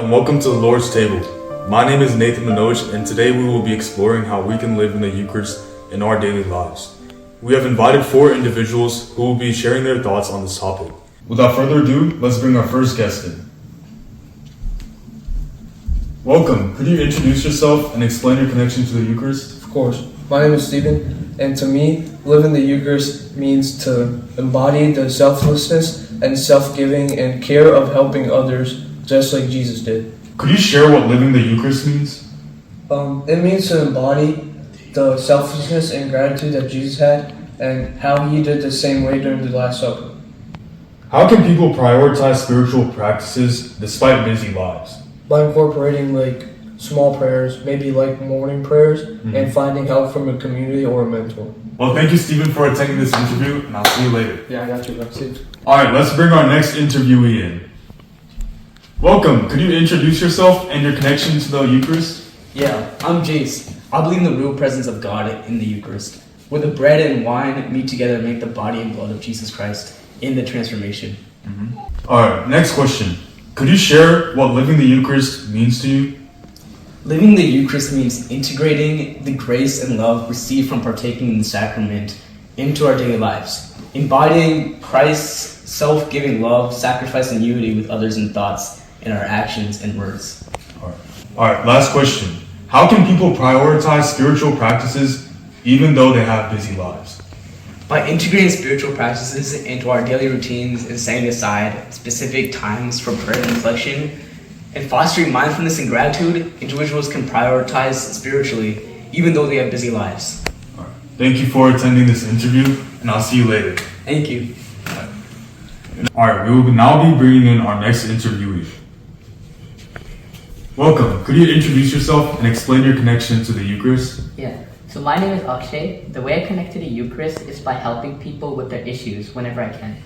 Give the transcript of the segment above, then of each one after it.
and welcome to the Lord's Table. My name is Nathan Manoj, and today we will be exploring how we can live in the Eucharist in our daily lives. We have invited 4 individuals who will be sharing their thoughts on this topic. Without further ado, let's bring our first guest in. Welcome. Could you introduce yourself and explain your connection to the Eucharist? Of course. My name is Stephen, and to me, living the Eucharist means to embody the selflessness and self-giving and care of helping others, just like Jesus did. Could you share what living the Eucharist means? It means to embody the selflessness and gratitude that Jesus had, and how he did the same way during the Last Supper. How can people prioritize spiritual practices despite busy lives? By incorporating small prayers, maybe morning prayers, and finding help from a community or a mentor. Well, thank you, Stephen, for attending this interview, and I'll see you later. Yeah, I got you. That's it. All right, let's bring our next interviewee in. Welcome. Could you introduce yourself and your connection to the Eucharist? Yeah, I'm Jace. I believe in the real presence of God in the Eucharist, where the bread and wine meet together and make the body and blood of Jesus Christ in the transformation. All right, next question. Could you share what living the Eucharist means to you? Living the Eucharist means integrating the grace and love received from partaking in the sacrament into our daily lives, embodying Christ's self-giving love, sacrifice, and unity with others in thoughts, in our actions and words. All right, last question. How can people prioritize spiritual practices even though they have busy lives? By integrating spiritual practices into our daily routines and setting aside specific times for prayer and reflection, and fostering mindfulness and gratitude, individuals can prioritize spiritually even though they have busy lives. All right. Thank you for attending this interview, and I'll see you later. Thank you. All right, we will now be bringing in our next interviewee. Welcome. Could you introduce yourself and explain your connection to the Eucharist? Yeah. So my name is Akshay. The way I connect to the Eucharist is by helping people with their issues whenever I can.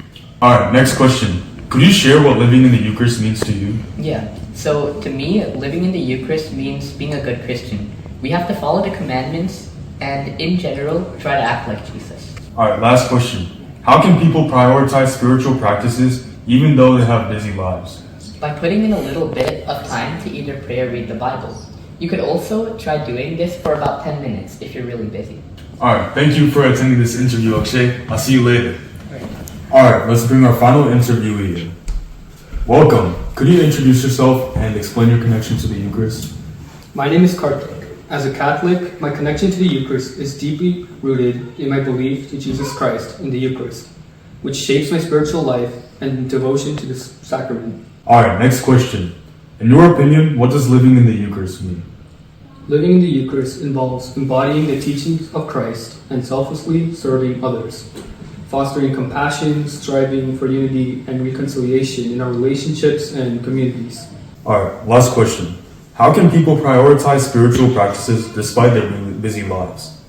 All right, next question. Could you share what living in the Eucharist means to you? Yeah. So to me, living in the Eucharist means being a good Christian. We have to follow the commandments and, in general, try to act like Jesus. All right, last question. How can people prioritize spiritual practices even though they have busy lives? By putting in a little bit of time to either pray or read the Bible. You could also try doing this for about 10 minutes if you're really busy. All right, thank you for attending this interview, Akshay. I'll see you later. All right, let's bring our final interviewee in. Welcome. Could you introduce yourself and explain your connection to the Eucharist? My name is Karthik. As a Catholic, my connection to the Eucharist is deeply rooted in my belief to Jesus Christ in the Eucharist, which shapes my spiritual life and devotion to this sacrament. All right, next question. In your opinion, what does living in the Eucharist mean? Living in the Eucharist involves embodying the teachings of Christ and selflessly serving others, fostering compassion, striving for unity and reconciliation in our relationships and communities. All right, last question. How can people prioritize spiritual practices despite their busy lives?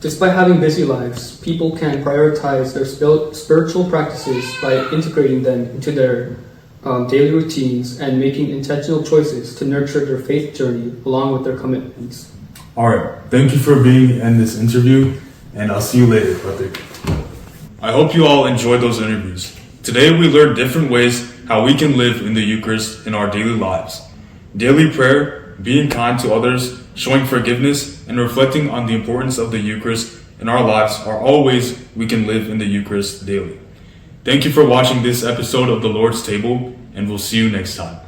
Despite having busy lives, people can prioritize their spiritual practices by integrating them into their daily routines and making intentional choices to nurture their faith journey along with their commitments. All right, thank you for being in this interview, and I'll see you later, Karthik. I hope you all enjoyed those interviews. Today we learned different ways how we can live in the Eucharist in our daily lives. Daily prayer, being kind to others, showing forgiveness, and reflecting on the importance of the Eucharist in our lives are all ways we can live in the Eucharist daily. Thank you for watching this episode of The Lord's Table, and we'll see you next time.